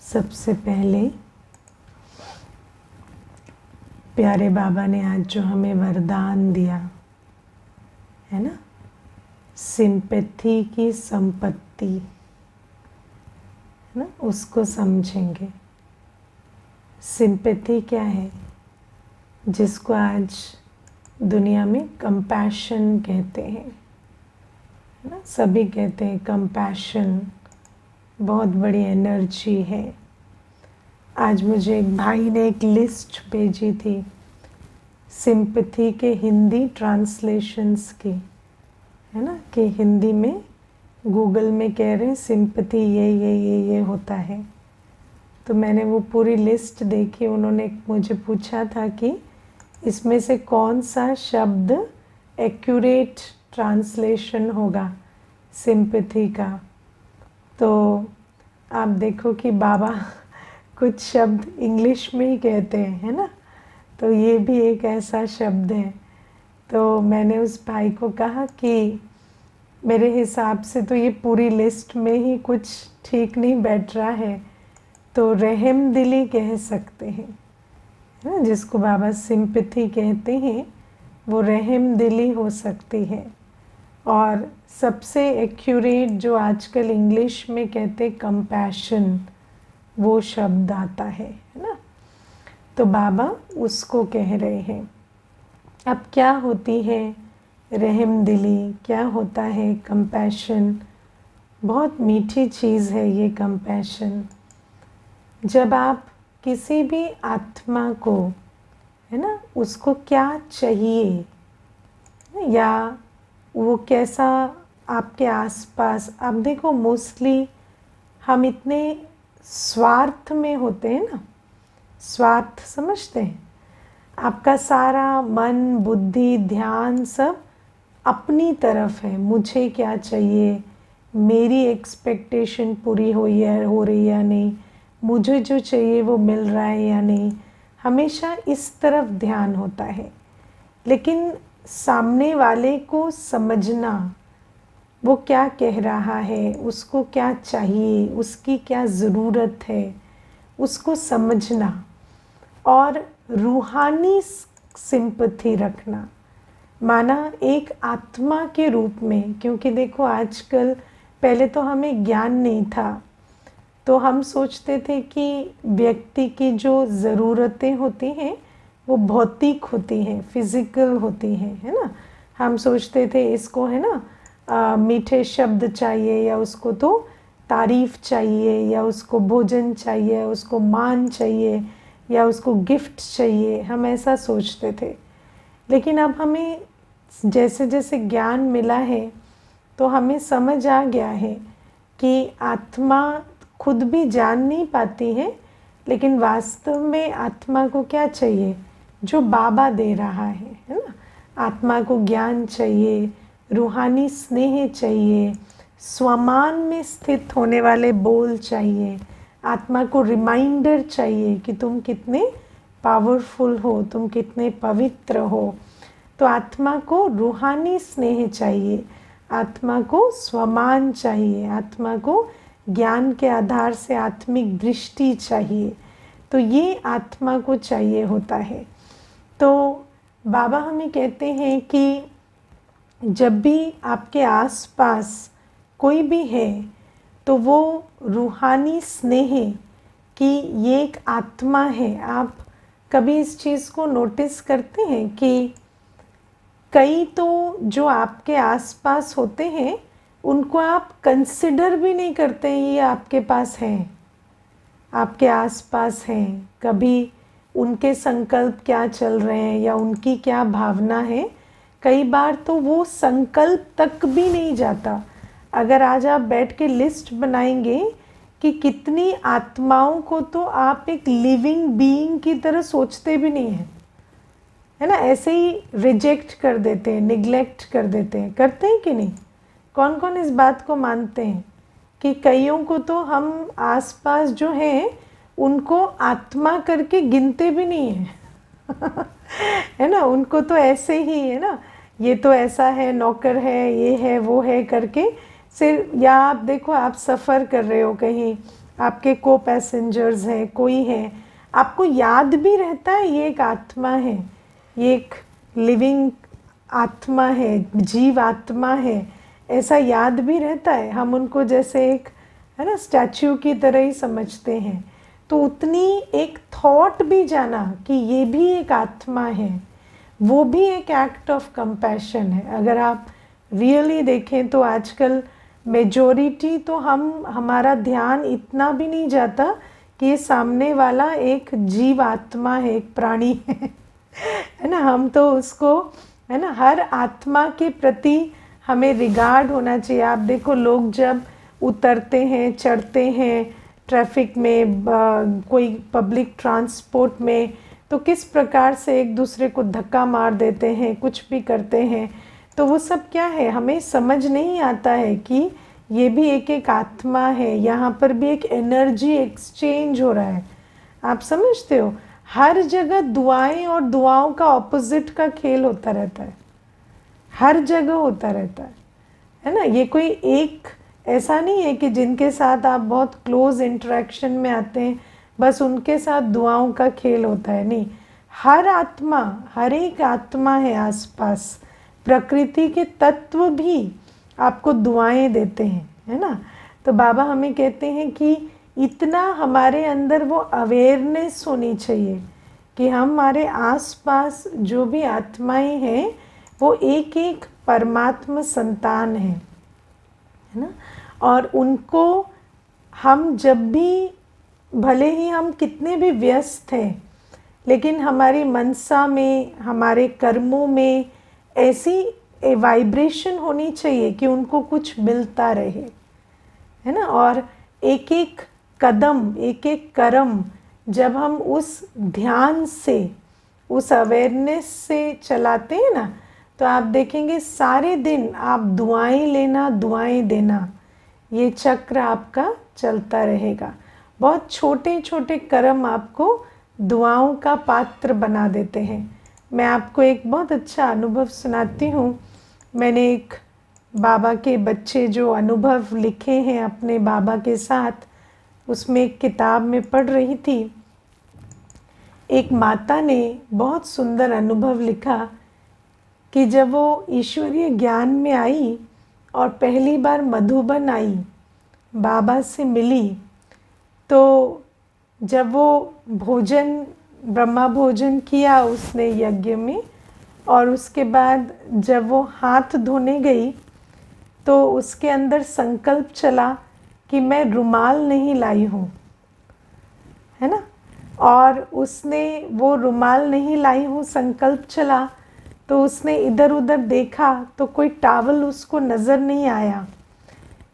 सबसे पहले प्यारे बाबा ने आज जो हमें वरदान दिया है ना, सिंपैथी की संपत्ति है ना, उसको समझेंगे। सिंपैथी क्या है, जिसको आज दुनिया में कंपैशन कहते हैं, है ना। सभी कहते हैं कंपैशन बहुत बड़ी एनर्जी है। आज मुझे एक भाई ने एक लिस्ट भेजी थी सिंपैथी के हिंदी ट्रांसलेशंस की, है ना, कि हिंदी में गूगल में कह रहे हैं सिंपैथी ये होता है। तो मैंने वो पूरी लिस्ट देखी। उन्होंने मुझे पूछा था कि इसमें से कौन सा शब्द एक्यूरेट ट्रांसलेशन होगा सिंपैथी का। तो आप देखो कि बाबा कुछ शब्द इंग्लिश में ही कहते हैं, है ना, तो ये भी एक ऐसा शब्द है। तो मैंने उस भाई को कहा कि मेरे हिसाब से तो ये पूरी लिस्ट में ही कुछ ठीक नहीं बैठ रहा है, तो रहम दिली कह सकते हैं, है ना, जिसको बाबा सिंपैथी कहते हैं वो रहम दिली हो सकती है। और सबसे एक्यूरेट जो आजकल इंग्लिश में कहते कंपैशन, वो शब्द आता है ना। तो बाबा उसको कह रहे हैं। अब क्या होती है रहम दिली, क्या होता है कंपैशन। बहुत मीठी चीज़ है ये कंपैशन। जब आप किसी भी आत्मा को, है ना, उसको क्या चाहिए या वो कैसा आपके आसपास, आप देखो मोस्टली हम इतने स्वार्थ में होते हैं ना, स्वार्थ समझते हैं, आपका सारा मन बुद्धि ध्यान सब अपनी तरफ है। मुझे क्या चाहिए, मेरी एक्सपेक्टेशन पूरी हो रही है या नहीं, मुझे जो चाहिए वो मिल रहा है या नहीं, हमेशा इस तरफ ध्यान होता है। लेकिन सामने वाले को समझना, वो क्या कह रहा है, उसको क्या चाहिए, उसकी क्या ज़रूरत है, उसको समझना और रूहानी सिंपैथी रखना, माना एक आत्मा के रूप में। क्योंकि देखो आजकल, पहले तो हमें ज्ञान नहीं था, तो हम सोचते थे कि व्यक्ति की जो ज़रूरतें होती हैं वो भौतिक होती हैं, फिज़िकल होती हैं, है ना। हम सोचते थे इसको, है ना, मीठे शब्द चाहिए, या उसको तो तारीफ़ चाहिए, या उसको भोजन चाहिए, उसको मान चाहिए, या उसको गिफ्ट चाहिए। हम ऐसा सोचते थे। लेकिन अब हमें जैसे जैसे ज्ञान मिला है तो हमें समझ आ गया है कि आत्मा खुद भी जान नहीं पाती है, लेकिन वास्तव में आत्मा को क्या चाहिए, जो बाबा दे रहा है ना। आत्मा को ज्ञान चाहिए, रूहानी स्नेह चाहिए, स्वमान में स्थित होने वाले बोल चाहिए, आत्मा को रिमाइंडर चाहिए कि तुम कितने पावरफुल हो, तुम कितने पवित्र हो। तो आत्मा को रूहानी स्नेह चाहिए, आत्मा को स्वमान चाहिए, आत्मा को ज्ञान के आधार से आत्मिक दृष्टि चाहिए। तो ये आत्मा को चाहिए होता है। तो बाबा हमें कहते हैं कि जब भी आपके आसपास कोई भी है तो वो रूहानी स्नेह कि ये एक आत्मा है। आप कभी इस चीज़ को नोटिस करते हैं कि कई तो जो आपके आसपास होते हैं उनको आप कंसिडर भी नहीं करते ये आपके पास हैं, आपके आसपास हैं। कभी उनके संकल्प क्या चल रहे हैं या उनकी क्या भावना है, कई बार तो वो संकल्प तक भी नहीं जाता। अगर आज आप बैठ के लिस्ट बनाएंगे कि कितनी आत्माओं को तो आप एक लिविंग बीइंग की तरह सोचते भी नहीं हैं, है ना, ऐसे ही रिजेक्ट कर देते हैं, निगलेक्ट कर देते हैं, करते हैं कि नहीं। कौन कौन इस बात को मानते हैं कि कईयों को तो हम आसपास जो हैं उनको आत्मा करके गिनते भी नहीं हैं है ना, उनको तो ऐसे ही, है ना, ये तो ऐसा है, नौकर है, ये है वो है करके सिर्फ। या आप देखो, आप सफ़र कर रहे हो कहीं, आपके को पैसेंजर्स हैं, कोई है, आपको याद भी रहता है ये एक आत्मा है, ये एक लिविंग आत्मा है, जीव आत्मा है, ऐसा याद भी रहता है। हम उनको जैसे एक है ना स्टैच्यू की तरह ही समझते हैं। तो उतनी एक थॉट भी जाना कि ये भी एक आत्मा है, वो भी एक एक्ट ऑफ कंपैशन है। अगर आप रियली देखें तो आजकल मेजॉरिटी तो हमारा ध्यान इतना भी नहीं जाता कि ये सामने वाला एक जीव आत्मा है, एक प्राणी है ना। हम तो उसको है ना, हर आत्मा के प्रति हमें रिगार्ड होना चाहिए। आप देखो लोग जब उतरते हैं, चढ़ते हैं ट्रैफिक में, कोई पब्लिक ट्रांसपोर्ट में, तो किस प्रकार से एक दूसरे को धक्का मार देते हैं, कुछ भी करते हैं। तो वो सब क्या है, हमें समझ नहीं आता है कि ये भी एक एक आत्मा है, यहाँ पर भी एक एनर्जी एक्सचेंज हो रहा है। आप समझते हो, हर जगह दुआएं और दुआओं का ऑपोजिट का खेल होता रहता है, हर जगह होता रहता है ना। ये कोई एक ऐसा नहीं है कि जिनके साथ आप बहुत क्लोज इंटरेक्शन में आते हैं बस उनके साथ दुआओं का खेल होता है, नहीं। हर आत्मा, हर एक आत्मा है आसपास। प्रकृति के तत्व भी आपको दुआएं देते हैं, है ना। तो बाबा हमें कहते हैं कि इतना हमारे अंदर वो अवेयरनेस होनी चाहिए कि हमारे आसपास जो भी आत्माएं हैं वो एक एक परमात्मा संतान है ना। और उनको हम जब भी, भले ही हम कितने भी व्यस्त हैं, लेकिन हमारी मनसा में, हमारे कर्मों में ऐसी वाइब्रेशन होनी चाहिए कि उनको कुछ मिलता रहे, है ना। और एक एक कदम, एक एक कर्म जब हम उस ध्यान से, उस अवेयरनेस से चलाते हैं ना, तो आप देखेंगे सारे दिन आप दुआएं लेना, दुआएं देना, ये चक्र आपका चलता रहेगा। बहुत छोटे छोटे कर्म आपको दुआओं का पात्र बना देते हैं। मैं आपको एक बहुत अच्छा अनुभव सुनाती हूँ। मैंने एक बाबा के बच्चे जो अनुभव लिखे हैं अपने बाबा के साथ, उसमें एक किताब में पढ़ रही थी। एक माता ने बहुत सुंदर अनुभव लिखा कि जब वो ईश्वरीय ज्ञान में आई और पहली बार मधुबन आई, बाबा से मिली, तो जब वो भोजन, ब्रह्मा भोजन किया उसने यज्ञ में, और उसके बाद जब वो हाथ धोने गई तो उसके अंदर संकल्प चला कि मैं रुमाल नहीं लाई हूँ, है ना। और उसने वो रुमाल नहीं लाई हूँ संकल्प चला, तो उसने इधर उधर देखा तो कोई टॉवल उसको नज़र नहीं आया।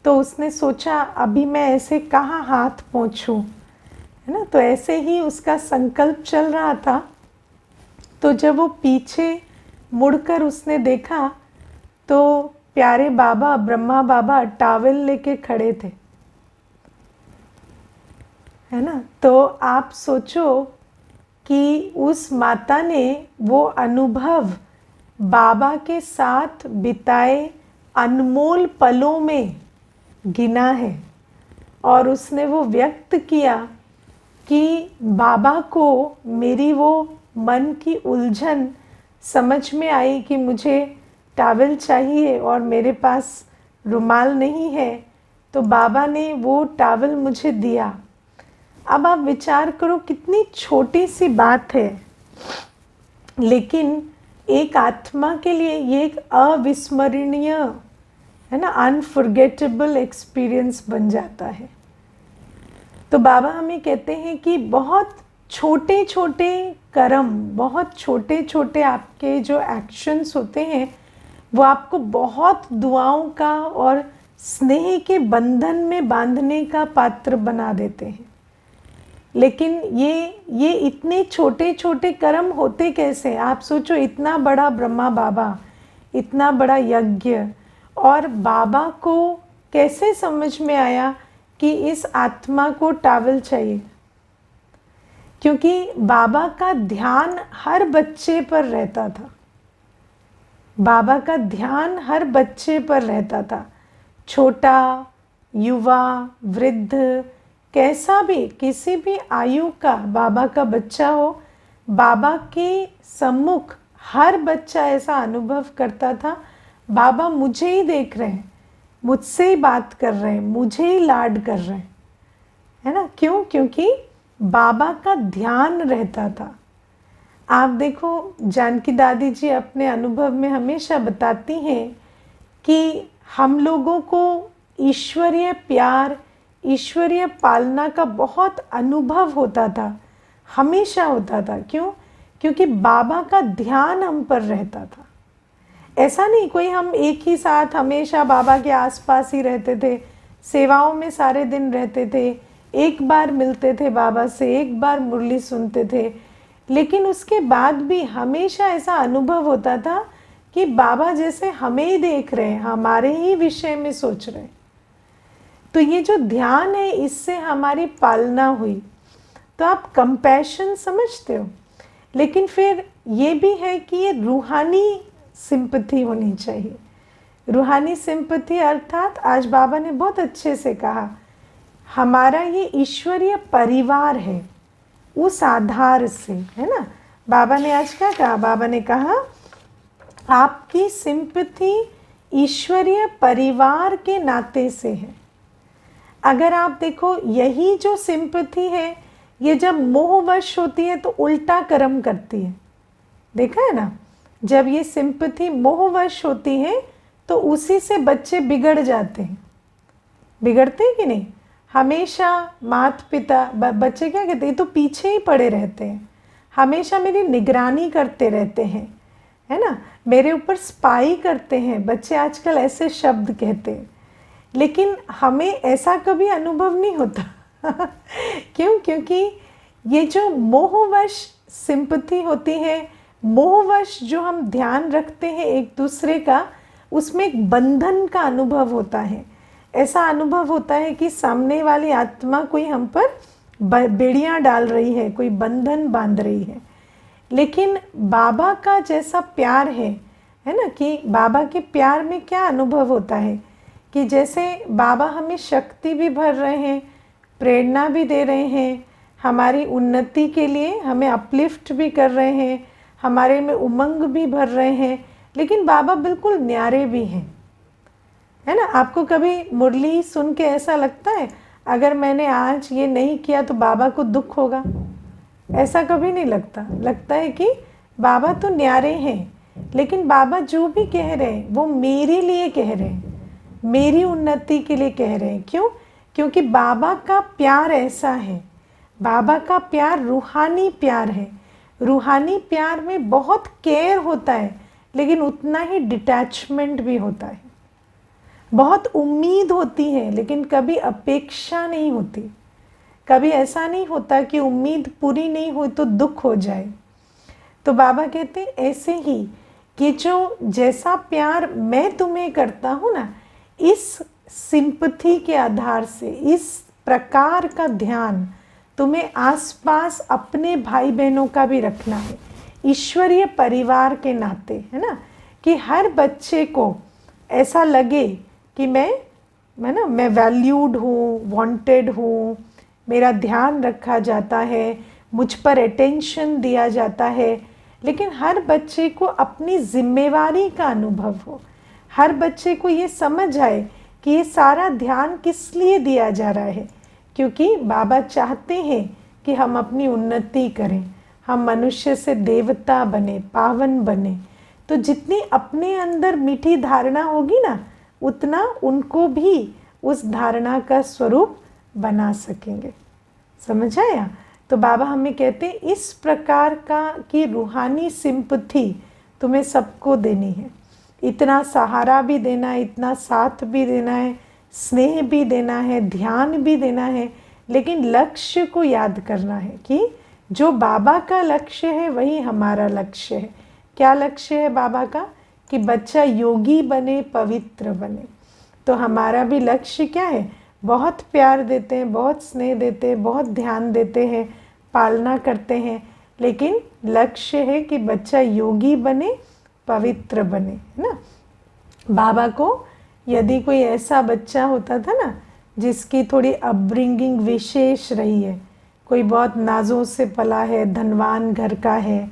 तो उसने सोचा अभी मैं ऐसे कहाँ हाथ पोंछूं, है ना। तो ऐसे ही उसका संकल्प चल रहा था। तो जब वो पीछे मुड़कर उसने देखा तो प्यारे बाबा, ब्रह्मा बाबा टॉवल लेके खड़े थे, है ना। तो आप सोचो कि उस माता ने वो अनुभव बाबा के साथ बिताए अनमोल पलों में गिना है, और उसने वो व्यक्त किया कि बाबा को मेरी वो मन की उलझन समझ में आई कि मुझे टॉवल चाहिए और मेरे पास रुमाल नहीं है, तो बाबा ने वो टॉवल मुझे दिया। अब आप विचार करो कितनी छोटी सी बात है, लेकिन एक आत्मा के लिए ये एक अविस्मरणीय, है ना, अनफॉरगेटेबल एक्सपीरियंस बन जाता है। तो बाबा हमें कहते हैं कि बहुत छोटे छोटे कर्म, बहुत छोटे छोटे आपके जो एक्शंस होते हैं वो आपको बहुत दुआओं का और स्नेह के बंधन में बांधने का पात्र बना देते हैं। लेकिन ये इतने छोटे छोटे कर्म होते कैसे? आप सोचो, इतना बड़ा ब्रह्मा बाबा, इतना बड़ा यज्ञ, और बाबा को कैसे समझ में आया कि इस आत्मा को टॉवल चाहिए? क्योंकि बाबा का ध्यान हर बच्चे पर रहता था, बाबा का ध्यान हर बच्चे पर रहता था, छोटा, युवा, वृद्ध, कैसा भी किसी भी आयु का बाबा का बच्चा हो, बाबा के सम्मुख हर बच्चा ऐसा अनुभव करता था, बाबा मुझे ही देख रहे हैं, मुझसे ही बात कर रहे हैं, मुझे ही लाड कर रहे हैं, है ना। क्यों? क्योंकि बाबा का ध्यान रहता था। आप देखो, जानकी दादी जी अपने अनुभव में हमेशा बताती हैं कि हम लोगों को ईश्वरीय प्यार, ईश्वरीय पालना का बहुत अनुभव होता था, हमेशा होता था। क्यों? क्योंकि बाबा का ध्यान हम पर रहता था। ऐसा नहीं कोई हम एक ही साथ हमेशा बाबा के आसपास ही रहते थे, सेवाओं में सारे दिन रहते थे, एक बार मिलते थे बाबा से, एक बार मुरली सुनते थे, लेकिन उसके बाद भी हमेशा ऐसा अनुभव होता था कि बाबा जैसे हमें ही देख रहे हैं, हमारे ही विषय में सोच रहे हैं। तो ये जो ध्यान है, इससे हमारी पालना हुई। तो आप कंपैशन समझते हो, लेकिन फिर ये भी है कि ये रूहानी सिंपथी होनी चाहिए। रूहानी सिंपथी अर्थात आज बाबा ने बहुत अच्छे से कहा, हमारा ये ईश्वरीय परिवार है, उस आधार से, है ना। बाबा ने आज क्या कहा? बाबा ने कहा आपकी सिंपथी ईश्वरीय परिवार के नाते से है। अगर आप देखो, यही जो सिंपथी है, ये जब मोहवश होती है तो उल्टा कर्म करती है। देखा है ना, जब ये सिंपथी मोहवश होती है तो उसी से बच्चे बिगड़ जाते हैं। बिगड़ते हैं कि नहीं? हमेशा माता पिता, बच्चे क्या कहते हैं, तो पीछे ही पड़े रहते हैं, हमेशा मेरी निगरानी करते रहते हैं, है ना, मेरे ऊपर स्पाई करते हैं। बच्चे आजकल ऐसे शब्द कहते हैं, लेकिन हमें ऐसा कभी अनुभव नहीं होता। क्यों? क्योंकि ये जो मोहवश सिंपथी होती है, मोहवश जो हम ध्यान रखते हैं एक दूसरे का, उसमें एक बंधन का अनुभव होता है। ऐसा अनुभव होता है कि सामने वाली आत्मा कोई हम पर बेड़ियाँ डाल रही है, कोई बंधन बांध रही है। लेकिन बाबा का जैसा प्यार है ना, कि बाबा के प्यार में क्या अनुभव होता है कि जैसे बाबा हमें शक्ति भी भर रहे हैं, प्रेरणा भी दे रहे हैं, हमारी उन्नति के लिए हमें अपलिफ्ट भी कर रहे हैं, हमारे में उमंग भी भर रहे हैं, लेकिन बाबा बिल्कुल न्यारे भी हैं, है ना। आपको कभी मुरली सुन के ऐसा लगता है अगर मैंने आज ये नहीं किया तो बाबा को दुख होगा? ऐसा कभी नहीं लगता। लगता है कि बाबा तो न्यारे हैं, लेकिन बाबा जो भी कह रहे हैं वो मेरे लिए कह रहे हैं, मेरी उन्नति के लिए कह रहे हैं। क्यों? क्योंकि बाबा का प्यार ऐसा है, बाबा का प्यार रूहानी प्यार है। रूहानी प्यार में बहुत केयर होता है, लेकिन उतना ही डिटैचमेंट भी होता है। बहुत उम्मीद होती है, लेकिन कभी अपेक्षा नहीं होती। कभी ऐसा नहीं होता कि उम्मीद पूरी नहीं हो तो दुख हो जाए। तो बाबा कहते हैं ऐसे ही कि जो जैसा प्यार मैं तुम्हें करता हूँ ना, इस सिंपथी के आधार से, इस प्रकार का ध्यान तुम्हें आसपास अपने भाई बहनों का भी रखना है, ईश्वरीय परिवार के नाते, है ना, कि हर बच्चे को ऐसा लगे कि मैं वैल्यूड हूँ, वांटेड हूँ, मेरा ध्यान रखा जाता है, मुझ पर अटेंशन दिया जाता है। लेकिन हर बच्चे को अपनी जिम्मेवारी का अनुभव हो, हर बच्चे को ये समझ आए कि ये सारा ध्यान किस लिए दिया जा रहा है, क्योंकि बाबा चाहते हैं कि हम अपनी उन्नति करें, हम मनुष्य से देवता बने, पावन बने। तो जितनी अपने अंदर मीठी धारणा होगी ना, उतना उनको भी उस धारणा का स्वरूप बना सकेंगे। समझ आया? तो बाबा हमें कहते हैं इस प्रकार का कि रूहानी सिंपथी तुम्हें सबको देनी है। इतना सहारा भी देना है, इतना साथ भी देना है, स्नेह भी देना है, ध्यान भी देना है, लेकिन लक्ष्य को याद करना है कि जो बाबा का लक्ष्य है वही हमारा लक्ष्य है। क्या लक्ष्य है बाबा का? कि बच्चा योगी बने, पवित्र बने। तो हमारा भी लक्ष्य क्या है? बहुत प्यार देते हैं, बहुत स्नेह देते हैं, बहुत ध्यान देते हैं, पालना करते हैं, लेकिन लक्ष्य है कि बच्चा योगी बने, पवित्र बने, है ना। बाबा को यदि कोई ऐसा बच्चा होता था ना जिसकी थोड़ी अपब्रिंगिंग विशेष रही है, कोई बहुत नाजों से पला है, धनवान घर का है,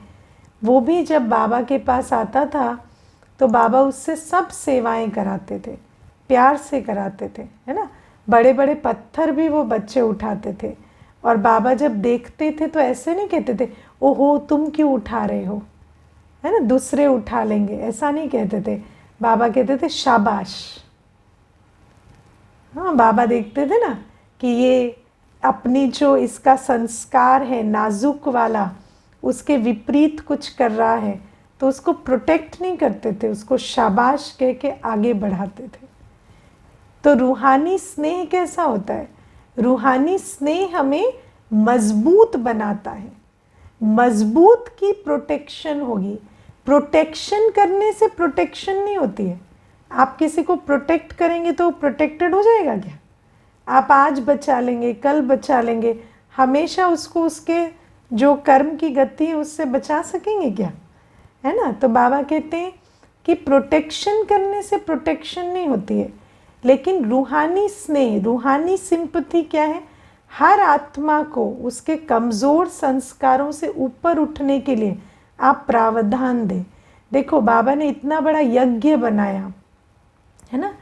वो भी जब बाबा के पास आता था तो बाबा उससे सब सेवाएं कराते थे, प्यार से कराते थे, है ना। बड़े बड़े पत्थर भी वो बच्चे उठाते थे, और बाबा जब देखते थे तो ऐसे नहीं कहते थे ओहो तुम क्यों उठा रहे हो, है ना, दूसरे उठा लेंगे, ऐसा नहीं कहते थे। बाबा कहते थे शाबाश। हाँ, बाबा देखते थे ना कि ये अपनी जो इसका संस्कार है नाजुक वाला, उसके विपरीत कुछ कर रहा है, तो उसको प्रोटेक्ट नहीं करते थे, उसको शाबाश कह के आगे बढ़ाते थे। तो रूहानी स्नेह कैसा होता है? रूहानी स्नेह हमें मजबूत बनाता है। मजबूत की प्रोटेक्शन होगी। प्रोटेक्शन करने से प्रोटेक्शन नहीं होती है। आप किसी को प्रोटेक्ट करेंगे तो प्रोटेक्टेड हो जाएगा क्या? आप आज बचा लेंगे, कल बचा लेंगे, हमेशा उसको उसके जो कर्म की गति है उससे बचा सकेंगे क्या? है ना। तो बाबा कहते हैं कि प्रोटेक्शन करने से प्रोटेक्शन नहीं होती है, लेकिन रूहानी स्नेह, रूहानी सिंपथी क्या है? हर आत्मा को उसके कमज़ोर संस्कारों से ऊपर उठने के लिए आप प्रावधान दें। देखो बाबा ने इतना बड़ा यज्ञ बनाया, है ना,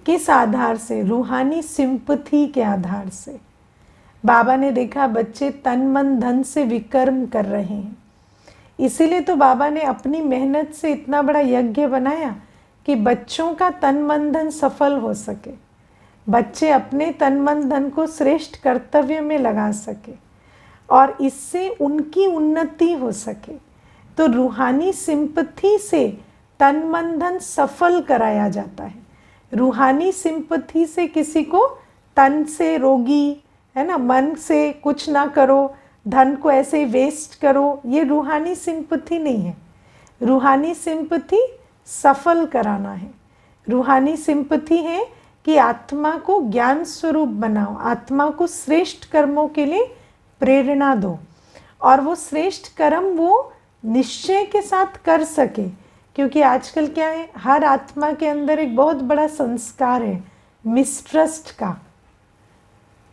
किस आधार से? रूहानी सिंपथी के आधार से। बाबा ने देखा बच्चे तन मन धन से विकर्म कर रहे हैं, इसीलिए तो बाबा ने अपनी मेहनत से इतना बड़ा यज्ञ बनाया कि बच्चों का तन मन धन सफल हो सके, बच्चे अपने तन मन धन को श्रेष्ठ कर्तव्य में लगा सके और इससे उनकी उन्नति हो सके। तो रूहानी सिंपथी से तन मन धन सफल कराया जाता है। रूहानी सिंपथी से किसी को तन से रोगी, है ना, मन से कुछ ना करो, धन को ऐसे वेस्ट करो, ये रूहानी सिंपथी नहीं है। रूहानी सिंपथी सफल कराना है। रूहानी सिंपथी है कि आत्मा को ज्ञान स्वरूप बनाओ, आत्मा को श्रेष्ठ कर्मों के लिए प्रेरणा दो, और वो श्रेष्ठ कर्म वो निश्चय के साथ कर सके। क्योंकि आजकल क्या है, हर आत्मा के अंदर एक बहुत बड़ा संस्कार है मिसट्रस्ट का,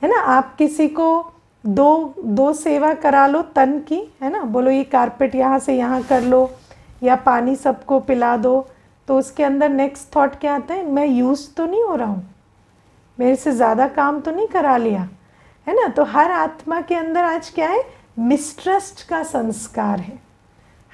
है ना। आप किसी को दो सेवा करा लो तन की, है ना, बोलो ये कारपेट यहाँ से यहाँ कर लो या पानी सबको पिला दो, तो उसके अंदर नेक्स्ट थॉट क्या आता है? मैं यूज़ तो नहीं हो रहा हूँ, मेरे से ज़्यादा काम तो नहीं करा लिया, है ना। तो हर आत्मा के अंदर आज क्या है? मिसट्रस्ट का संस्कार है।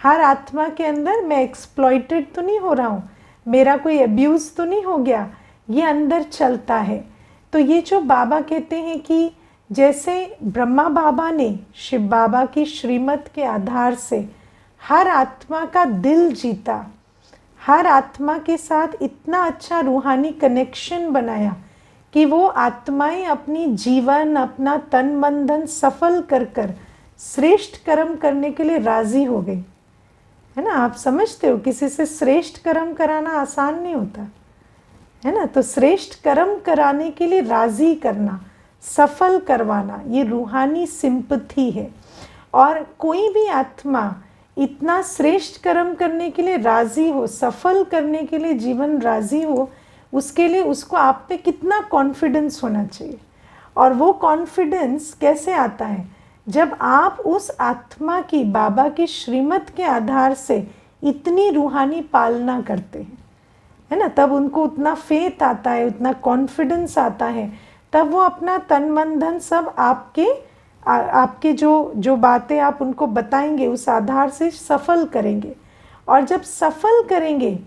हर आत्मा के अंदर मैं एक्सप्लॉइटेड तो नहीं हो रहा हूँ, मेरा कोई अब्यूज़ तो नहीं हो गया, ये अंदर चलता है। तो ये जो बाबा कहते हैं कि जैसे ब्रह्मा बाबा ने शिव बाबा की श्रीमत के आधार से हर आत्मा का दिल जीता, हर आत्मा के साथ इतना अच्छा रूहानी कनेक्शन बनाया कि वो आत्माएं अपनी जीवन, अपना तन मन धन सफल कर कर श्रेष्ठ कर्म करने के लिए राज़ी हो गई, है ना। आप समझते हो किसी से श्रेष्ठ कर्म कराना आसान नहीं होता, है ना। तो श्रेष्ठ कर्म कराने के लिए राज़ी करना, सफल करवाना, ये रूहानी सिंपथी है। और कोई भी आत्मा इतना श्रेष्ठ कर्म करने के लिए राज़ी हो, सफल करने के लिए जीवन राज़ी हो, उसके लिए उसको आप पे कितना कॉन्फिडेंस होना चाहिए। और वो कॉन्फिडेंस कैसे आता है? जब आप उस आत्मा की बाबा की श्रीमत के आधार से इतनी रूहानी पालना करते हैं, है ना, तब उनको उतना फेथ आता है, उतना कॉन्फिडेंस आता है, तब वो अपना तन मन धन सब आपके जो बातें आप उनको बताएंगे उस आधार से सफल करेंगे। और जब सफल करेंगे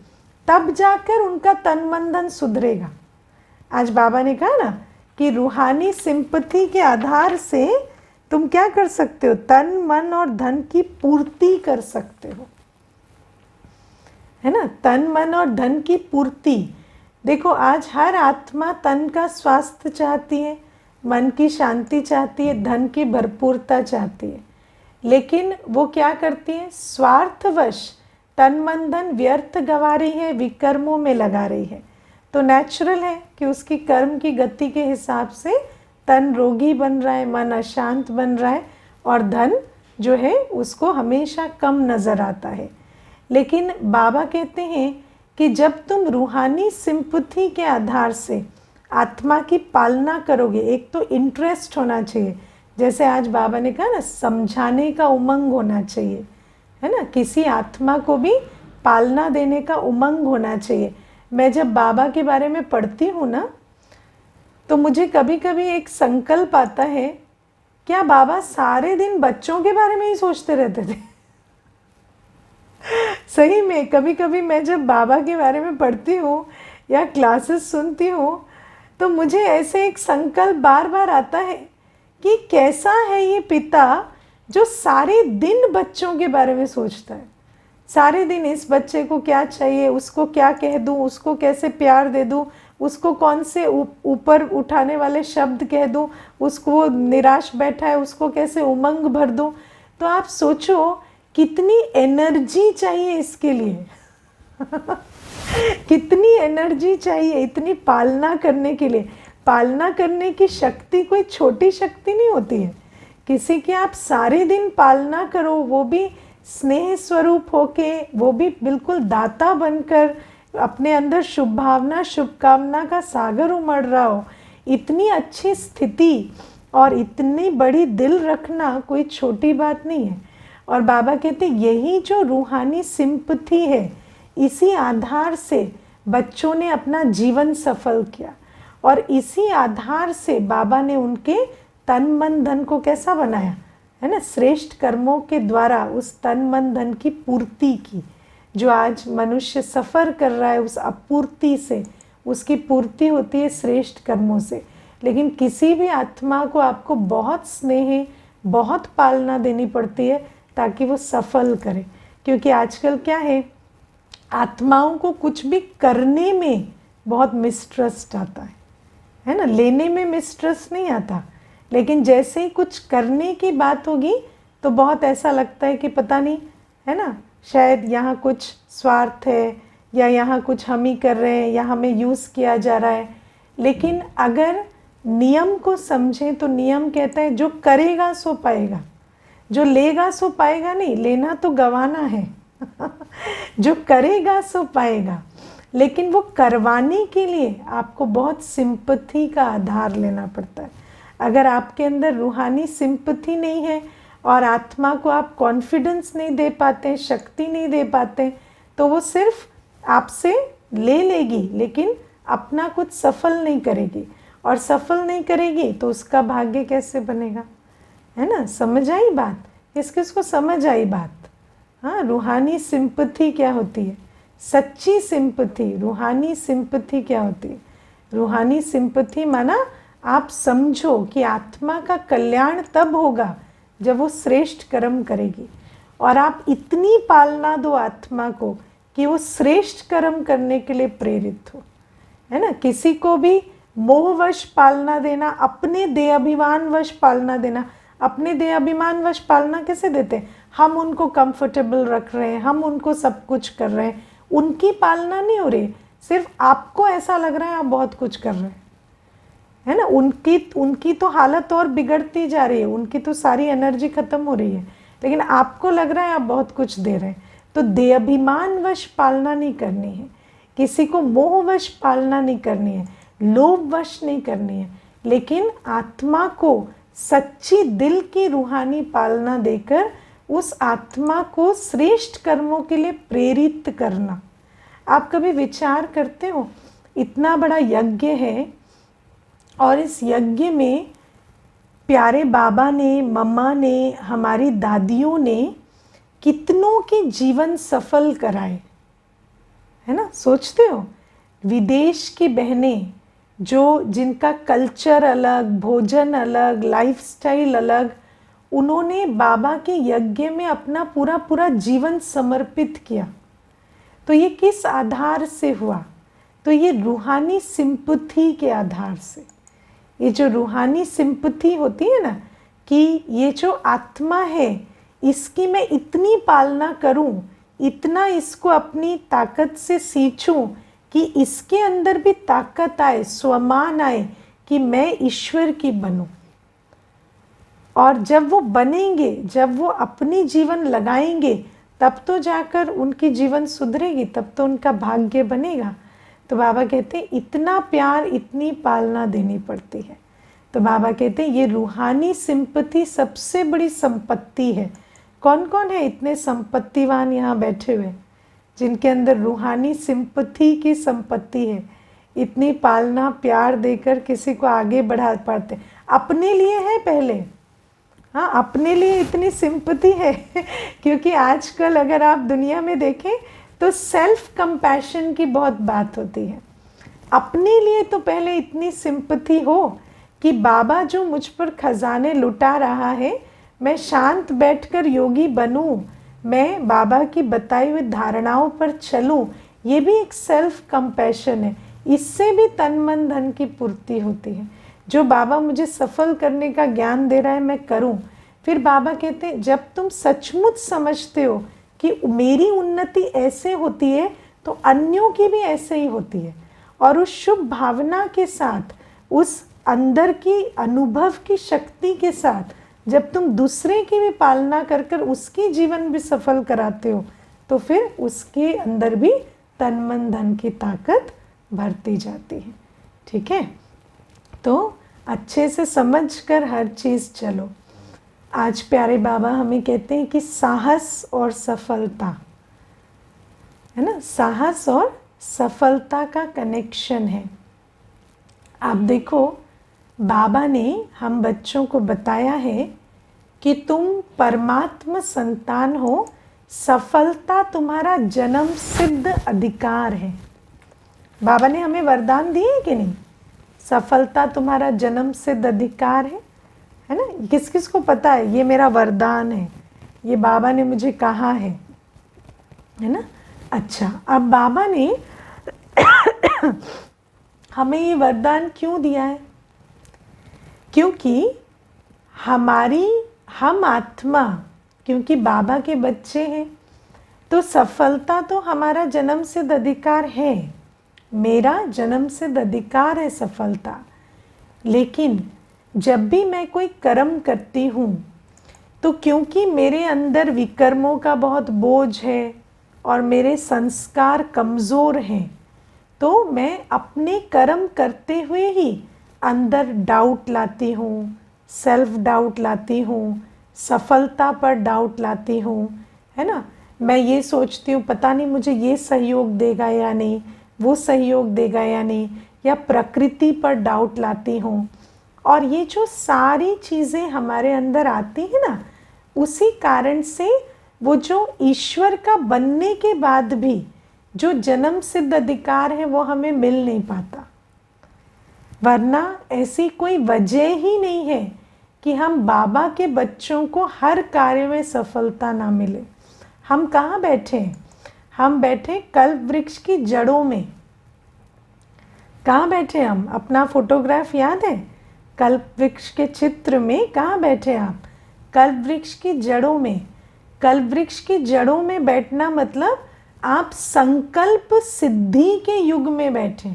तब जाकर उनका तन मन धन सुधरेगा। आज बाबा ने कहा ना कि रूहानी सिंपथी के आधार से तुम क्या कर सकते हो? तन मन और धन की पूर्ति कर सकते हो, है ना। तन मन और धन की पूर्ति। देखो आज हर आत्मा तन का स्वास्थ्य चाहती है, मन की शांति चाहती है, धन की भरपूरता चाहती है, लेकिन वो क्या करती है? स्वार्थवश तन मन धन व्यर्थ गवा रही है, विकर्मों में लगा रही है। तो नेचुरल है कि उसकी कर्म की गति के हिसाब से तन रोगी बन रहा है, मन अशांत बन रहा है, और धन जो है उसको हमेशा कम नज़र आता है। लेकिन बाबा कहते हैं कि जब तुम रूहानी सिंपथी के आधार से आत्मा की पालना करोगे, एक तो इंटरेस्ट होना चाहिए, जैसे आज बाबा ने कहा ना, समझाने का उमंग होना चाहिए, है ना, किसी आत्मा को भी पालना देने का उमंग होना चाहिए। मैं जब बाबा के बारे में पढ़ती हूँ ना, तो मुझे कभी कभी एक संकल्प आता है, क्या बाबा सारे दिन बच्चों के बारे में ही सोचते रहते थे? सही में कभी कभी मैं जब बाबा के बारे में पढ़ती हूँ या क्लासेस सुनती हूँ, तो मुझे ऐसे एक संकल्प बार बार आता है कि कैसा है ये पिता जो सारे दिन बच्चों के बारे में सोचता है। सारे दिन इस बच्चे को क्या चाहिए, उसको क्या कह दूँ, उसको कैसे प्यार दे दूँ, उसको कौन से ऊपर उठाने वाले शब्द कह दूँ, उसको निराश बैठा है उसको कैसे उमंग भर दूँ। तो आप सोचो कितनी एनर्जी चाहिए इसके लिए कितनी एनर्जी चाहिए इतनी पालना करने के लिए। पालना करने की शक्ति कोई छोटी शक्ति नहीं होती है। किसी की आप सारे दिन पालना करो, वो भी स्नेह स्वरूप होके, वो भी बिल्कुल दाता बनकर, अपने अंदर शुभ भावना शुभकामना का सागर उमड़ रहा हो, इतनी अच्छी स्थिति और इतनी बड़ी दिल रखना कोई छोटी बात नहीं है। और बाबा कहते यही जो रूहानी सिंपथी है, इसी आधार से बच्चों ने अपना जीवन सफल किया, और इसी आधार से बाबा ने उनके तन मन धन को कैसा बनाया, है ना, श्रेष्ठ कर्मों के द्वारा उस तन मन धन की पूर्ति की। जो आज मनुष्य सफ़र कर रहा है उस अपूर्ति से, उसकी पूर्ति होती है श्रेष्ठ कर्मों से। लेकिन किसी भी आत्मा को आपको बहुत स्नेह, बहुत पालना देनी पड़ती है ताकि वो सफल करे। क्योंकि आजकल क्या है, आत्माओं को कुछ भी करने में बहुत मिसट्रस्ट आता है ना, लेने में मिसट्रस्ट नहीं आता, लेकिन जैसे ही कुछ करने की बात होगी तो बहुत ऐसा लगता है कि पता नहीं, है ना, शायद यहाँ कुछ स्वार्थ है, या यहाँ कुछ हम ही कर रहे हैं, या हमें यूज़ किया जा रहा है। लेकिन अगर नियम को समझें तो नियम कहता है जो करेगा सो पाएगा, जो लेगा सो पाएगा नहीं, लेना तो गंवाना है जो करेगा सो पाएगा। लेकिन वो करवाने के लिए आपको बहुत सिंपथी का आधार लेना पड़ता है। अगर आपके अंदर रूहानी सिंपथी नहीं है और आत्मा को आप कॉन्फिडेंस नहीं दे पाते, शक्ति नहीं दे पाते, तो वो सिर्फ आपसे ले लेगी लेकिन अपना कुछ सफल नहीं करेगी, और सफल नहीं करेगी तो उसका भाग्य कैसे बनेगा, है ना। समझ आई बात? किस किस को समझ आई बात? हाँ, रूहानी सिंपथी क्या होती है, सच्ची सिंपथी, रूहानी सिंपथी क्या होती है। रूहानी सिंपथी माना आप समझो कि आत्मा का कल्याण तब होगा जब वो श्रेष्ठ कर्म करेगी, और आप इतनी पालना दो आत्मा को कि वो श्रेष्ठ कर्म करने के लिए प्रेरित हो, है ना। किसी को भी मोहवश पालना देना, अपने देह अभिमान वश पालना देना। अपने देह अभिमान वश पालना कैसे देते हैं, हम उनको कंफर्टेबल रख रहे हैं, हम उनको सब कुछ कर रहे हैं, उनकी पालना नहीं हो रही, सिर्फ आपको ऐसा लग रहा है आप बहुत कुछ कर रहे हैं, है ना। उनकी तो हालत और बिगड़ती जा रही है, उनकी तो सारी एनर्जी खत्म हो रही है, लेकिन आपको लग रहा है आप बहुत कुछ दे रहे हैं। तो देहाभिमानवश पालना नहीं करनी है, किसी को मोहवश पालना नहीं करनी है, लोभवश नहीं करनी है, लेकिन आत्मा को सच्ची दिल की रूहानी पालना देकर उस आत्मा को श्रेष्ठ कर्मों के लिए प्रेरित करना। आप कभी विचार करते हो, इतना बड़ा यज्ञ है और इस यज्ञ में प्यारे बाबा ने, मम्मा ने, हमारी दादियों ने कितनों के जीवन सफल कराए, है ना। सोचते हो, विदेश की बहनें जो, जिनका कल्चर अलग, भोजन अलग, लाइफस्टाइल अलग, उन्होंने बाबा के यज्ञ में अपना पूरा पूरा जीवन समर्पित किया। तो ये किस आधार से हुआ? तो ये रूहानी सिंपथी के आधार से। ये जो रूहानी सिंपथी होती है ना, कि ये जो आत्मा है इसकी मैं इतनी पालना करूं, इतना इसको अपनी ताकत से सींचूं कि इसके अंदर भी ताकत आए, स्वमान आए कि मैं ईश्वर की बनूं। और जब वो बनेंगे, जब वो अपनी जीवन लगाएंगे, तब तो जाकर उनकी जीवन सुधरेगी, तब तो उनका भाग्य बनेगा। तो बाबा कहते हैं इतना प्यार, इतनी पालना देनी पड़ती है। तो बाबा कहते हैं ये रूहानी सिंपैथी सबसे बड़ी संपत्ति है। कौन कौन है इतने संपत्तिवान यहाँ बैठे हुए जिनके अंदर रूहानी सिंपैथी की संपत्ति है, इतनी पालना प्यार देकर किसी को आगे बढ़ा पाते। अपने लिए है पहले, हाँ अपने लिए इतनी सिंपैथी है क्योंकि आजकल अगर आप दुनिया में देखें तो सेल्फ कंपैशन की बहुत बात होती है। अपने लिए तो पहले इतनी सिंपैथी हो कि बाबा जो मुझ पर खजाने लुटा रहा है, मैं शांत बैठकर योगी बनूं, मैं बाबा की बताई हुई धारणाओं पर चलूं, ये भी एक सेल्फ कंपैशन है। इससे भी तन मन धन की पूर्ति होती है। जो बाबा मुझे सफल करने का ज्ञान दे रहा है मैं करूं। फिर बाबा कहते हैं जब तुम सचमुच समझते हो कि मेरी उन्नति ऐसे होती है तो अन्यों की भी ऐसे ही होती है, और उस शुभ भावना के साथ, उस अंदर की अनुभव की शक्ति के साथ जब तुम दूसरे की भी पालना कर कर उसकी जीवन भी सफल कराते हो, तो फिर उसके अंदर भी तन मन धन की ताकत भरती जाती है। ठीक है, तो अच्छे से समझ कर हर चीज़ चलो। आज प्यारे बाबा हमें कहते हैं कि साहस और सफलता, है ना, साहस और सफलता का कनेक्शन है। आप देखो बाबा ने हम बच्चों को बताया है कि तुम परमात्मा संतान हो, सफलता तुम्हारा जन्म सिद्ध अधिकार है। बाबा ने हमें वरदान दिए कि नहीं, सफलता तुम्हारा जन्म सिद्ध अधिकार है ना। किस किस को पता है ये मेरा वरदान है, ये बाबा ने मुझे कहा है ना। अच्छा, अब बाबा ने हमें ये वरदान क्यों दिया है? क्योंकि हम आत्मा, क्योंकि बाबा के बच्चे हैं, तो सफलता तो हमारा जन्म सिद्ध अधिकार है, मेरा जन्म सिद्ध अधिकार है सफलता। लेकिन जब भी मैं कोई कर्म करती हूँ तो क्योंकि मेरे अंदर विकर्मों का बहुत बोझ है और मेरे संस्कार कमज़ोर हैं, तो मैं अपने कर्म करते हुए ही अंदर डाउट लाती हूँ, सेल्फ डाउट लाती हूँ, सफलता पर डाउट लाती हूँ, है ना। मैं ये सोचती हूँ पता नहीं मुझे ये सहयोग देगा या नहीं, वो सहयोग देगा या नहीं, या प्रकृति पर डाउट लाती हूँ। और ये जो सारी चीज़ें हमारे अंदर आती हैं ना, उसी कारण से वो जो ईश्वर का बनने के बाद भी जो जन्म सिद्ध अधिकार है वो हमें मिल नहीं पाता। वरना ऐसी कोई वजह ही नहीं है कि हम बाबा के बच्चों को हर कार्य में सफलता ना मिले। हम कहाँ बैठे हैं? हम बैठे कल्प वृक्ष की जड़ों में। कहाँ बैठे हम? अपना फोटोग्राफ याद है? कल्प वृक्ष के चित्र में कहाँ बैठे आप? कल्प वृक्ष की जड़ों में। कल्प वृक्ष की जड़ों में बैठना मतलब आप संकल्प सिद्धि के युग में बैठे।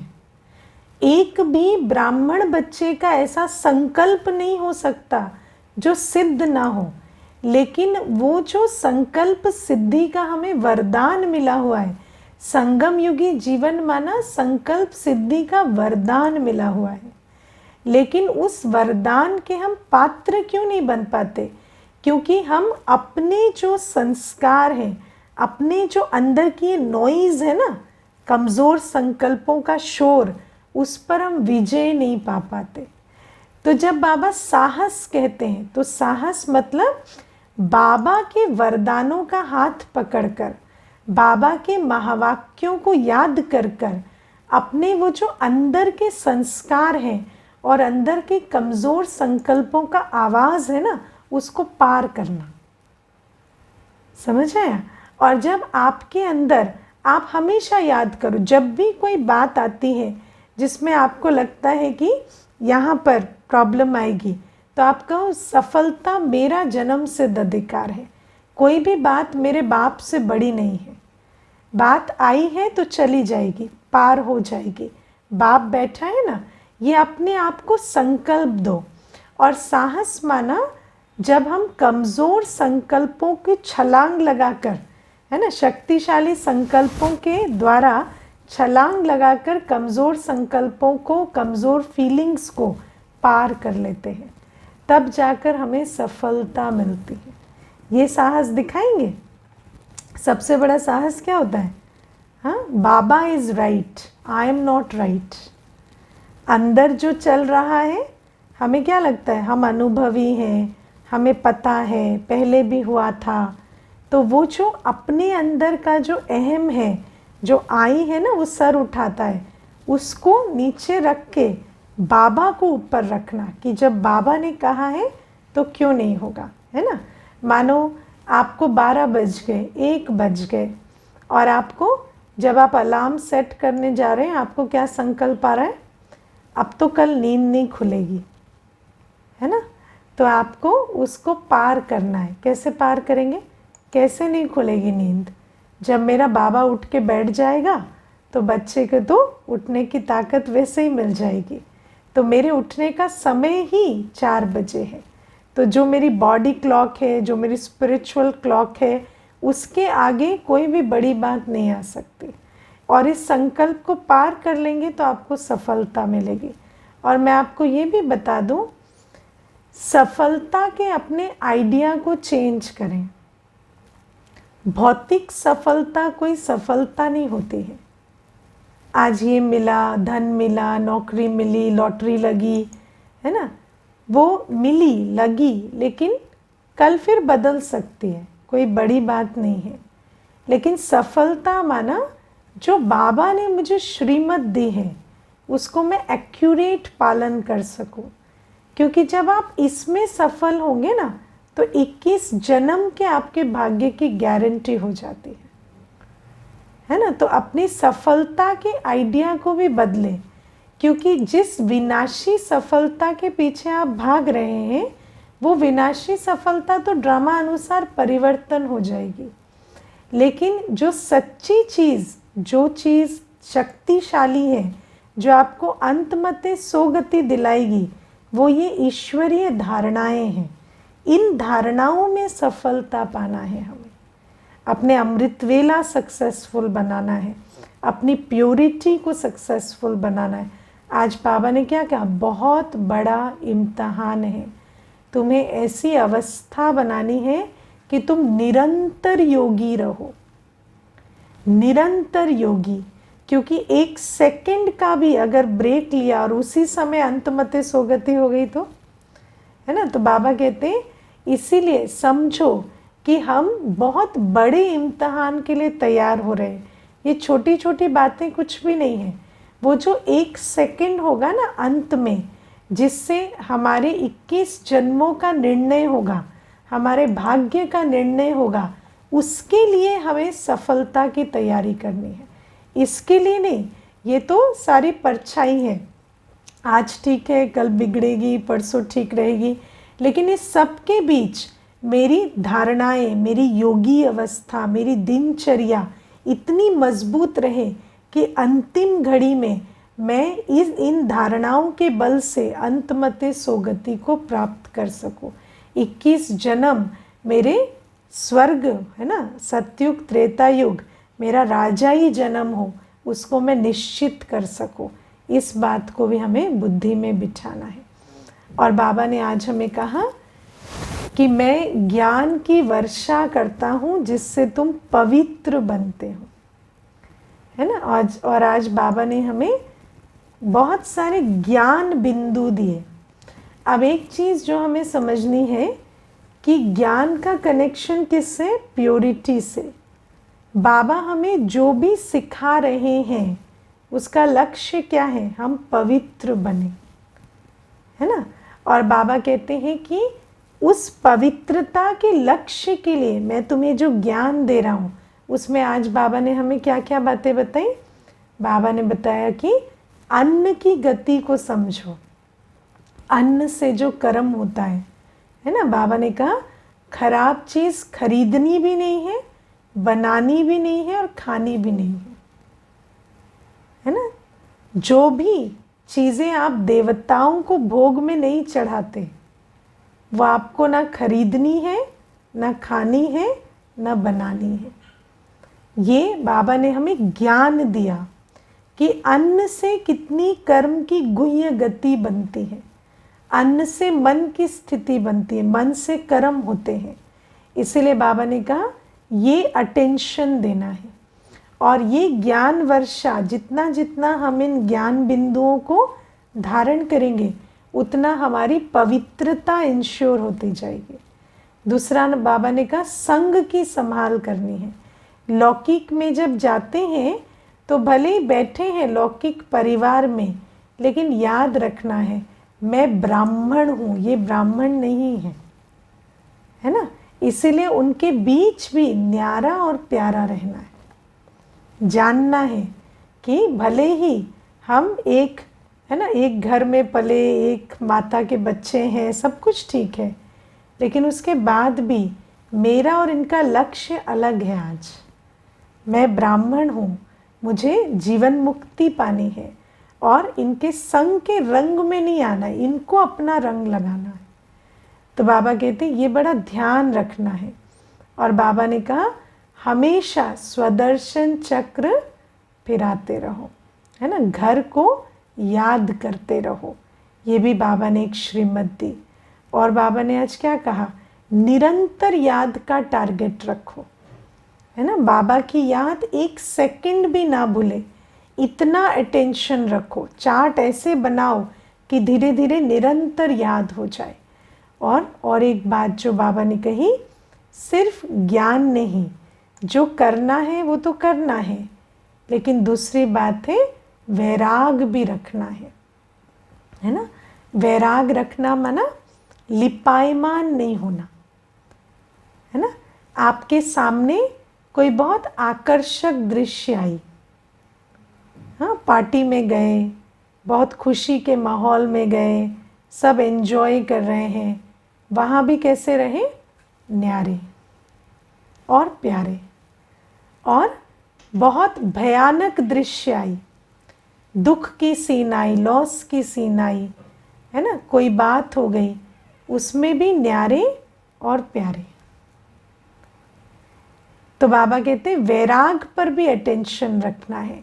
एक भी ब्राह्मण बच्चे का ऐसा संकल्प नहीं हो सकता जो सिद्ध ना हो, लेकिन वो जो संकल्प सिद्धि का हमें वरदान मिला हुआ है, संगम युगी जीवन माना संकल्प सिद्धि का वरदान मिला हुआ है। लेकिन उस वरदान के हम पात्र क्यों नहीं बन पाते? क्योंकि हम अपने जो संस्कार हैं, अपने जो अंदर की नॉइज़ है ना, कमज़ोर संकल्पों का शोर, उस पर हम विजय नहीं पा पाते। तो जब बाबा साहस कहते हैं तो साहस मतलब बाबा के वरदानों का हाथ पकड़कर, बाबा के महावाक्यों को याद कर कर अपने वो जो अंदर के संस्कार हैं और अंदर के कमज़ोर संकल्पों का आवाज़ है ना, उसको पार करना। समझ आया? और जब आपके अंदर, आप हमेशा याद करो, जब भी कोई बात आती है जिसमें आपको लगता है कि यहाँ पर प्रॉब्लम आएगी, तो आप कहो सफलता मेरा जन्म सिद्ध अधिकार है। कोई भी बात मेरे बाप से बड़ी नहीं है। बात आई है तो चली जाएगी, पार हो जाएगी। बाप बैठा है ना, ये अपने आप को संकल्प दो। और साहस माना जब हम कमज़ोर संकल्पों की छलांग लगाकर, है ना, शक्तिशाली संकल्पों के द्वारा छलांग लगाकर कमज़ोर संकल्पों को, कमज़ोर फीलिंग्स को पार कर लेते हैं, तब जाकर हमें सफलता मिलती है। ये साहस दिखाएंगे। सबसे बड़ा साहस क्या होता है? हाँ, baba is right, I am not right. अंदर जो चल रहा है, हमें क्या लगता है? हम अनुभवी हैं, हमें पता है, पहले भी हुआ था। तो वो जो अपने अंदर का जो अहम है, जो आई है ना, वो सर उठाता है, उसको नीचे रख के बाबा को ऊपर रखना कि जब बाबा ने कहा है तो क्यों नहीं होगा, है ना। मानो आपको 12 बज गए, 1 बज गए, और आपको जब आप अलार्म सेट करने जा रहे हैं, आपको क्या संकल्प आ रहा है? अब तो कल नींद नहीं खुलेगी, है ना। तो आपको उसको पार करना है। कैसे पार करेंगे? कैसे नहीं खुलेगी नींद? जब मेरा बाबा उठ के बैठ जाएगा तो बच्चे को तो उठने की ताकत वैसे ही मिल जाएगी। तो मेरे उठने का समय ही 4 बजे है। तो जो मेरी बॉडी क्लॉक है, जो मेरी स्पिरिचुअल क्लॉक है, उसके आगे कोई भी बड़ी बात नहीं आ सकती। और इस संकल्प को पार कर लेंगे तो आपको सफलता मिलेगी। और मैं आपको ये भी बता दूं, सफलता के अपने आइडिया को चेंज करें। भौतिक सफलता कोई सफलता नहीं होती है। आज ये मिला, धन मिला, नौकरी मिली, लॉटरी लगी, है ना, वो मिली, लगी, लेकिन कल फिर बदल सकती है, कोई बड़ी बात नहीं है। लेकिन सफलता माना जो बाबा ने मुझे श्रीमत दी है, उसको मैं एक्यूरेट पालन कर सकूं। क्योंकि जब आप इसमें सफल होंगे ना, तो 21 जन्म के आपके भाग्य की गारंटी हो जाती है ना। तो अपनी सफलता के आइडिया को भी बदलें, क्योंकि जिस विनाशी सफलता के पीछे आप भाग रहे हैं, वो विनाशी सफलता तो ड्रामा अनुसार परिवर्तन हो जाएगी। लेकिन जो सच्ची चीज़, जो चीज़ शक्तिशाली है, जो आपको अंतमते सोगति दिलाएगी, वो ये ईश्वरीय धारणाएं हैं। इन धारणाओं में सफलता पाना है हमें। अपने अमृत वेला सक्सेसफुल बनाना है, अपनी प्योरिटी को सक्सेसफुल बनाना है। आज बाबा ने क्या कहा? बहुत बड़ा इम्तहान है। तुम्हें ऐसी अवस्था बनानी है कि तुम निरंतर योगी रहो, निरंतर योगी। क्योंकि 1 सेकंड का भी अगर ब्रेक लिया और उसी समय अंतमते सोगति हो गई तो, है ना। तो बाबा कहते हैं इसीलिए समझो कि हम बहुत बड़े इम्तहान के लिए तैयार हो रहे हैं। ये छोटी छोटी बातें कुछ भी नहीं है। वो जो 1 सेकंड होगा ना अंत में, जिससे हमारे 21 जन्मों का निर्णय होगा, हमारे भाग्य का निर्णय होगा, उसके लिए हमें सफलता की तैयारी करनी है। इसके लिए नहीं, ये तो सारी परछाई है। आज ठीक है, कल बिगड़ेगी, परसों ठीक रहेगी, लेकिन इस सब के बीच मेरी धारणाएं, मेरी योगी अवस्था, मेरी दिनचर्या इतनी मजबूत रहे कि अंतिम घड़ी में मैं इन धारणाओं के बल से अंतमते सोगति को प्राप्त कर सकूं। 21 जन्म मेरे स्वर्ग, है ना, सतयुग त्रेता युग मेरा राजाई जन्म हो, उसको मैं निश्चित कर सकूं। इस बात को भी हमें बुद्धि में बिठाना है। और बाबा ने आज हमें कहा कि मैं ज्ञान की वर्षा करता हूँ जिससे तुम पवित्र बनते हो, है ना। आज बाबा ने हमें बहुत सारे ज्ञान बिंदु दिए। अब एक चीज़ जो हमें समझनी है कि ज्ञान का कनेक्शन किससे? प्योरिटी से। बाबा हमें जो भी सिखा रहे हैं उसका लक्ष्य क्या है? हम पवित्र बने, है ना। और बाबा कहते हैं कि उस पवित्रता के लक्ष्य के लिए मैं तुम्हें जो ज्ञान दे रहा हूँ, उसमें आज बाबा ने हमें क्या क्या बातें बताई? बाबा ने बताया कि अन्न की गति को समझो, अन्न से जो कर्म होता है ना। बाबा ने कहा खराब चीज़ खरीदनी भी नहीं है, बनानी भी नहीं है और खानी भी नहीं है ना। जो भी चीज़ें आप देवताओं को भोग में नहीं चढ़ाते, वो आपको ना खरीदनी है, ना खानी है, ना बनानी है। ये बाबा ने हमें ज्ञान दिया कि अन्न से कितनी कर्म की गुह्य गति बनती है, अन्न से मन की स्थिति बनती है, मन से कर्म होते हैं। इसीलिए बाबा ने कहा ये अटेंशन देना है। और ये ज्ञान वर्षा, जितना जितना हम इन ज्ञान बिंदुओं को धारण करेंगे उतना हमारी पवित्रता इंश्योर होती जाएगी। दूसरा बाबा ने कहा संग की संभाल करनी है। लौकिक में जब जाते हैं तो भले ही बैठे हैं लौकिक परिवार में, लेकिन याद रखना है मैं ब्राह्मण हूँ, ये ब्राह्मण नहीं है, है ना। इसीलिए उनके बीच भी न्यारा और प्यारा रहना है। जानना है कि भले ही हम एक, है ना, एक घर में पले, एक माता के बच्चे हैं, सब कुछ ठीक है, लेकिन उसके बाद भी मेरा और इनका लक्ष्य अलग है। आज मैं ब्राह्मण हूँ, मुझे जीवन मुक्ति पानी है और इनके संग के रंग में नहीं आना, इनको अपना रंग लगाना है। तो बाबा कहते ये बड़ा ध्यान रखना है। और बाबा ने कहा हमेशा स्वदर्शन चक्र फिराते रहो, है ना, घर को याद करते रहो। ये भी बाबा ने एक श्रीमत दी। और बाबा ने आज क्या कहा, निरंतर याद का टारगेट रखो, है ना। बाबा की याद एक सेकंड भी ना भूले, इतना अटेंशन रखो। चार्ट ऐसे बनाओ कि धीरे धीरे निरंतर याद हो जाए। और एक बात जो बाबा ने कही, सिर्फ ज्ञान नहीं, जो करना है वो तो करना है, लेकिन दूसरी बात है वैराग भी रखना है ना। वैराग रखना माना लिपायमान नहीं होना, है ना। आपके सामने कोई बहुत आकर्षक दृश्य आई, हाँ, पार्टी में गए, बहुत खुशी के माहौल में गए, सब एंजॉय कर रहे हैं, वहाँ भी कैसे रहे, न्यारे और प्यारे। और बहुत भयानक दृश्य आई, दुख की सीन आई, लॉस की सीन आई, है ना, कोई बात हो गई, उसमें भी न्यारे और प्यारे। तो बाबा कहते हैं वैराग पर भी अटेंशन रखना है।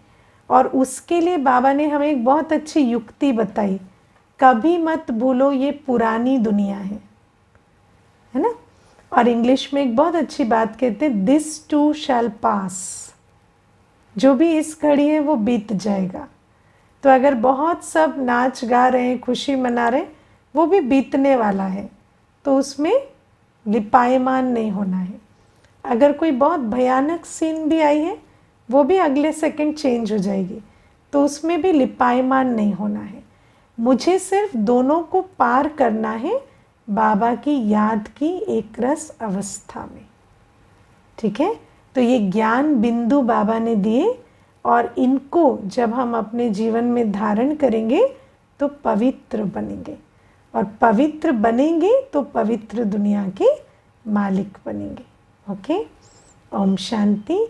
और उसके लिए बाबा ने हमें एक बहुत अच्छी युक्ति बताई, कभी मत भूलो ये पुरानी दुनिया है ना। और इंग्लिश में एक बहुत अच्छी बात कहते हैं, दिस टू शैल पास, जो भी इस घड़ी है वो बीत जाएगा। तो अगर बहुत सब नाच गा रहे हैं, खुशी मना रहे हैं, वो भी बीतने वाला है, तो उसमें लिपायमान नहीं होना है। अगर कोई बहुत भयानक सीन भी आई है, वो भी अगले सेकंड चेंज हो जाएगी, तो उसमें भी लिपायमान नहीं होना है। मुझे सिर्फ दोनों को पार करना है, बाबा की याद की एक रस अवस्था में, ठीक है। तो ये ज्ञान बिंदु बाबा ने दिए, और इनको जब हम अपने जीवन में धारण करेंगे तो पवित्र बनेंगे, और पवित्र बनेंगे तो पवित्र दुनिया के मालिक बनेंगे। ओके, ओम शांति।